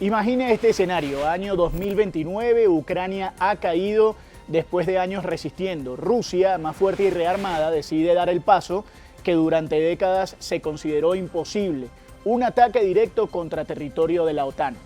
Imagine este escenario, año 2029, Ucrania ha caído después de años resistiendo. Rusia, más fuerte y rearmada, decide dar el paso que durante décadas se consideró imposible, un ataque directo contra territorio de la OTAN.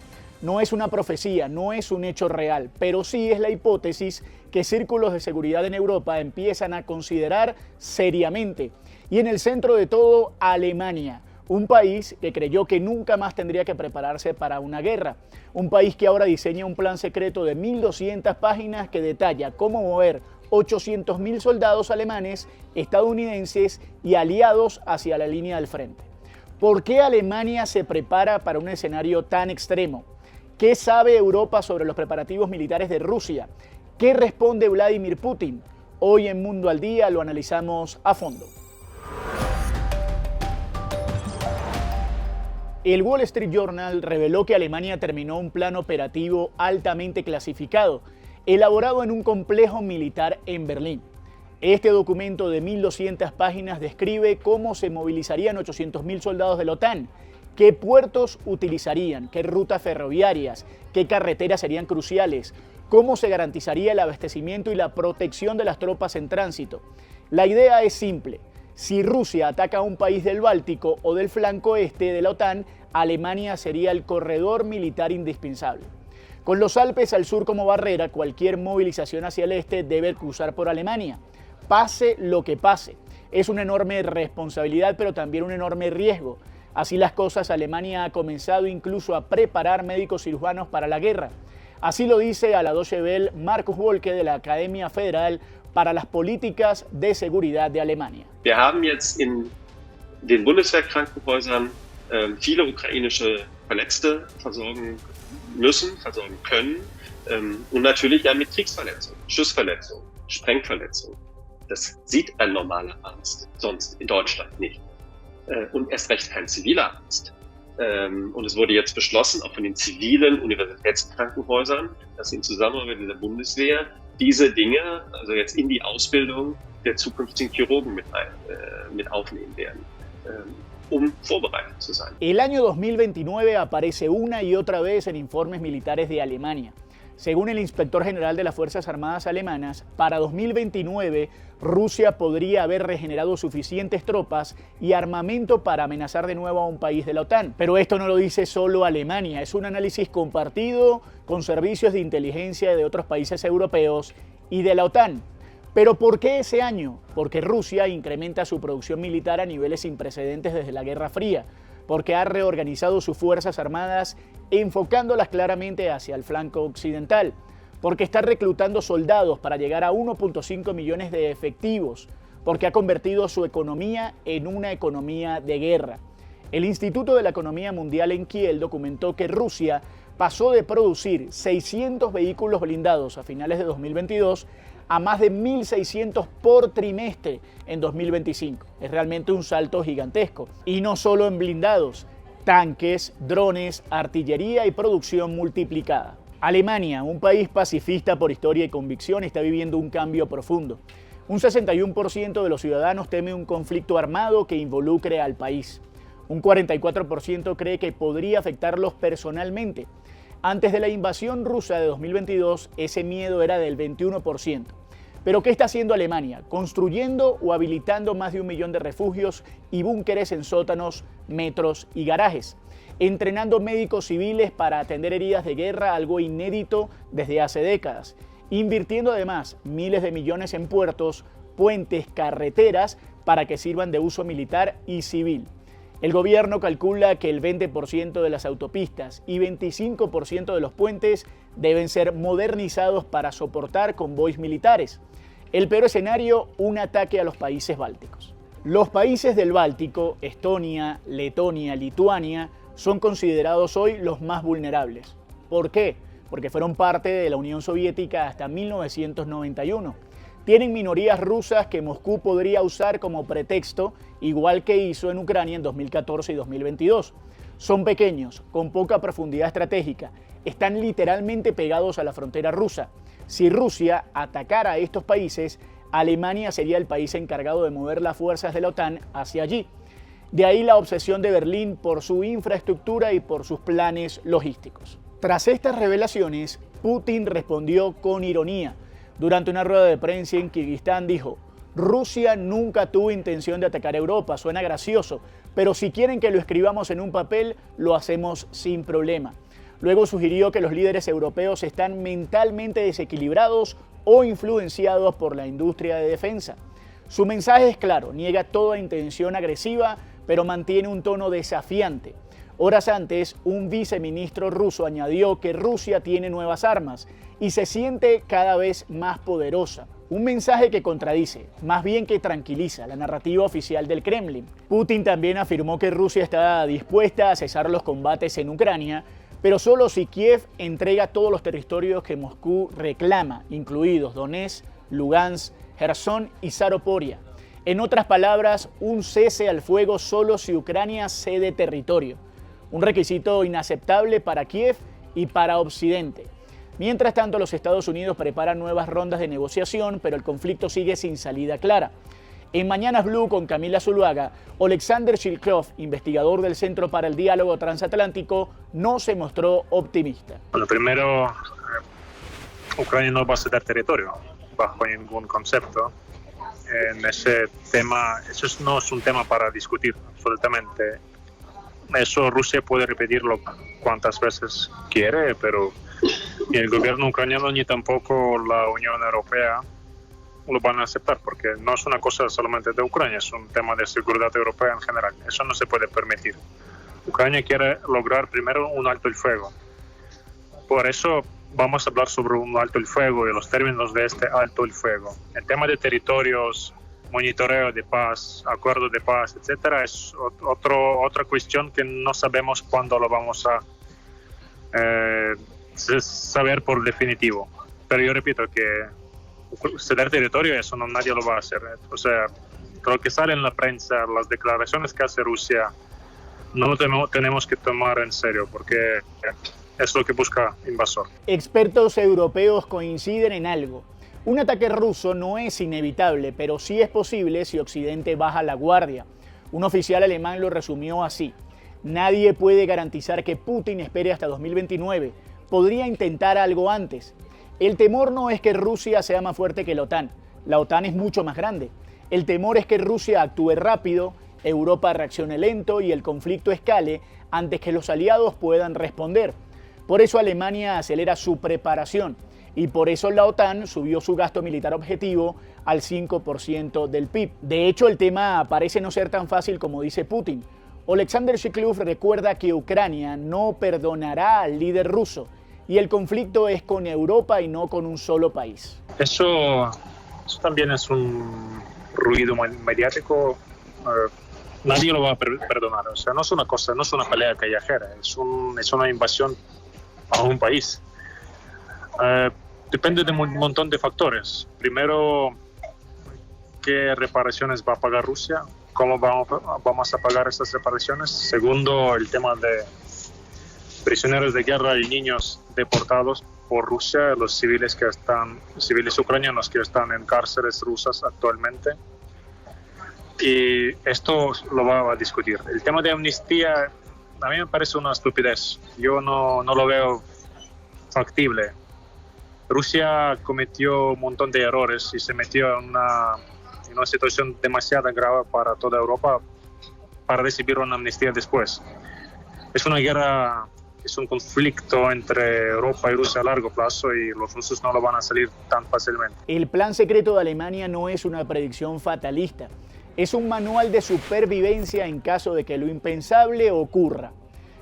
No es una profecía, no es un hecho real, pero sí es la hipótesis que círculos de seguridad en Europa empiezan a considerar seriamente. Y en el centro de todo, Alemania. Un país que creyó que nunca más tendría que prepararse para una guerra. Un país que ahora diseña un plan secreto de 1.200 páginas que detalla cómo mover 800.000 soldados alemanes, estadounidenses y aliados hacia la línea del frente. ¿Por qué Alemania se prepara para un escenario tan extremo? ¿Qué sabe Europa sobre los preparativos militares de Rusia? ¿Qué responde Vladimir Putin? Hoy en Mundo al Día lo analizamos a fondo. El Wall Street Journal reveló que Alemania terminó un plan operativo altamente clasificado, elaborado en un complejo militar en Berlín. Este documento de 1.200 páginas describe cómo se movilizarían 800.000 soldados de la OTAN, qué puertos utilizarían, qué rutas ferroviarias, qué carreteras serían cruciales, cómo se garantizaría el abastecimiento y la protección de las tropas en tránsito. La idea es simple. Si Rusia ataca a un país del Báltico o del flanco este de la OTAN, Alemania sería el corredor militar indispensable. Con los Alpes al sur como barrera, cualquier movilización hacia el este debe cruzar por Alemania. Pase lo que pase. Es una enorme responsabilidad, pero también un enorme riesgo. Así las cosas, Alemania ha comenzado incluso a preparar médicos cirujanos para la guerra. Así lo dice a la Deutsche Welle Markus Wolke de la Academia Federal para las Políticas de Seguridad de Alemania. Wir haben jetzt in den Bundeswehrkrankenhäusern viele ukrainische Verletzte versorgen müssen, versorgen können und natürlich ja mit Kriegsverletzungen, Schussverletzungen, Sprengverletzungen. Das sieht ein normaler Arzt sonst in Deutschland nicht und erst recht kein ziviler Arzt. Und es wurde jetzt beschlossen, auch von den zivilen Universitätskrankenhäusern, dass in Zusammenarbeit mit der Bundeswehr diese Dinge, also jetzt in die Ausbildung der zukünftigen Chirurgen mit aufnehmen werden, vorbereitet zu sein. El año 2029 aparece una y otra vez en informes militares de Alemania. Según el inspector general de las Fuerzas Armadas alemanas, para 2029 Rusia podría haber regenerado suficientes tropas y armamento para amenazar de nuevo a un país de la OTAN. Pero esto no lo dice solo Alemania, es un análisis compartido con servicios de inteligencia de otros países europeos y de la OTAN. ¿Pero por qué ese año? Porque Rusia incrementa su producción militar a niveles sin precedentes desde la Guerra Fría, porque ha reorganizado sus fuerzas armadas enfocándolas claramente hacia el flanco occidental, porque está reclutando soldados para llegar a 1.5 millones de efectivos, porque ha convertido su economía en una economía de guerra. El Instituto de la Economía Mundial en Kiel documentó que Rusia pasó de producir 600 vehículos blindados a finales de 2022 a más de 1.600 por trimestre en 2025. Es realmente un salto gigantesco. Y no solo en blindados, tanques, drones, artillería y producción multiplicada. Alemania, un país pacifista por historia y convicción, está viviendo un cambio profundo. Un 61% de los ciudadanos teme un conflicto armado que involucre al país. Un 44% cree que podría afectarlos personalmente. Antes de la invasión rusa de 2022, ese miedo era del 21%. ¿Pero qué está haciendo Alemania? Construyendo o habilitando más de 1 millón de refugios y búnkeres en sótanos, metros y garajes. Entrenando médicos civiles para atender heridas de guerra, algo inédito desde hace décadas. Invirtiendo además miles de millones en puertos, puentes, carreteras para que sirvan de uso militar y civil. El gobierno calcula que el 20% de las autopistas y 25% de los puentes deben ser modernizados para soportar convoys militares. El peor escenario, un ataque a los países bálticos. Los países del Báltico, Estonia, Letonia, Lituania, son considerados hoy los más vulnerables. ¿Por qué? Porque fueron parte de la Unión Soviética hasta 1991. Tienen minorías rusas que Moscú podría usar como pretexto, igual que hizo en Ucrania en 2014 y 2022. Son pequeños, con poca profundidad estratégica, están literalmente pegados a la frontera rusa. Si Rusia atacara a estos países, Alemania sería el país encargado de mover las fuerzas de la OTAN hacia allí. De ahí la obsesión de Berlín por su infraestructura y por sus planes logísticos. Tras estas revelaciones, Putin respondió con ironía. Durante una rueda de prensa en Kirguistán dijo: Rusia nunca tuvo intención de atacar Europa, suena gracioso, pero si quieren que lo escribamos en un papel, lo hacemos sin problema. Luego sugirió que los líderes europeos están mentalmente desequilibrados o influenciados por la industria de defensa. Su mensaje es claro, niega toda intención agresiva, pero mantiene un tono desafiante. Horas antes, un viceministro ruso añadió que Rusia tiene nuevas armas y se siente cada vez más poderosa. Un mensaje que contradice, más bien que tranquiliza, la narrativa oficial del Kremlin. Putin también afirmó que Rusia está dispuesta a cesar los combates en Ucrania, pero solo si Kiev entrega todos los territorios que Moscú reclama, incluidos Donetsk, Lugansk, Jersón y Zaroporia. En otras palabras, un cese al fuego solo si Ucrania cede territorio. Un requisito inaceptable para Kiev y para Occidente. Mientras tanto, los Estados Unidos preparan nuevas rondas de negociación, pero el conflicto sigue sin salida clara. En Mañanas Blue con Camila Zuluaga, Oleksandr Chilkov, investigador del Centro para el Diálogo Transatlántico, no se mostró optimista. Bueno, primero, Ucrania no va a ceder territorio bajo ningún concepto. En ese tema, eso no es un tema para discutir absolutamente. Eso Rusia puede repetirlo cuantas veces quiere, pero ni el gobierno ucraniano ni tampoco la Unión Europea lo van a aceptar, porque no es una cosa solamente de Ucrania, es un tema de seguridad europea en general. Eso no se puede permitir. Ucrania quiere lograr primero un alto el fuego. Por eso vamos a hablar sobre un alto el fuego y los términos de este alto el fuego. El tema de territorios, monitoreo de paz, acuerdo de paz, etcétera, es otra cuestión que no sabemos cuándo lo vamos a saber por definitivo. Pero yo repito que ceder territorio, eso no, nadie lo va a hacer. O sea, lo que sale en la prensa, las declaraciones que hace Rusia, no lo tenemos que tomar en serio, porque es lo que busca invasor. Expertos europeos coinciden en algo. Un ataque ruso no es inevitable, pero sí es posible si Occidente baja la guardia. Un oficial alemán lo resumió así: nadie puede garantizar que Putin espere hasta 2029. Podría intentar algo antes. El temor no es que Rusia sea más fuerte que la OTAN. La OTAN es mucho más grande. El temor es que Rusia actúe rápido, Europa reaccione lento y el conflicto escale antes que los aliados puedan responder. Por eso Alemania acelera su preparación y por eso la OTAN subió su gasto militar objetivo al 5% del PIB. De hecho, el tema parece no ser tan fácil como dice Putin. Oleksandr Chilkov recuerda que Ucrania no perdonará al líder ruso y el conflicto es con Europa y no con un solo país. Eso también es un ruido mediático. Nadie lo va a perdonar. O sea, no es una cosa, no es una pelea callejera, es una invasión a un país. Depende de un montón de factores. Primero, ¿qué reparaciones va a pagar Rusia? ¿Cómo vamos a pagar esas reparaciones? Segundo, el tema de prisioneros de guerra y niños deportados por Rusia, los civiles ucranianos que están en cárceles rusas actualmente. Y esto lo va a discutir. El tema de amnistía a mí me parece una estupidez. Yo no lo veo factible. Rusia cometió un montón de errores y se metió en una situación demasiado grave para toda Europa para recibir una amnistía después. Es una guerra, es un conflicto entre Europa y Rusia a largo plazo y los rusos no lo van a salir tan fácilmente. El plan secreto de Alemania no es una predicción fatalista. Es un manual de supervivencia en caso de que lo impensable ocurra.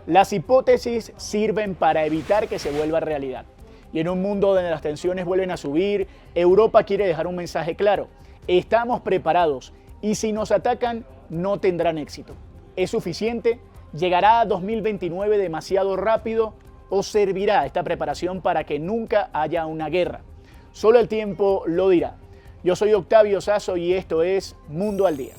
Las hipótesis sirven para evitar que se vuelva realidad. Y en un mundo donde las tensiones vuelven a subir, Europa quiere dejar un mensaje claro: estamos preparados y si nos atacan no tendrán éxito. ¿Es suficiente? ¿Llegará a 2029 demasiado rápido? ¿O servirá esta preparación para que nunca haya una guerra? Solo el tiempo lo dirá. Yo soy Octavio Sazo y esto es Mundo al Día.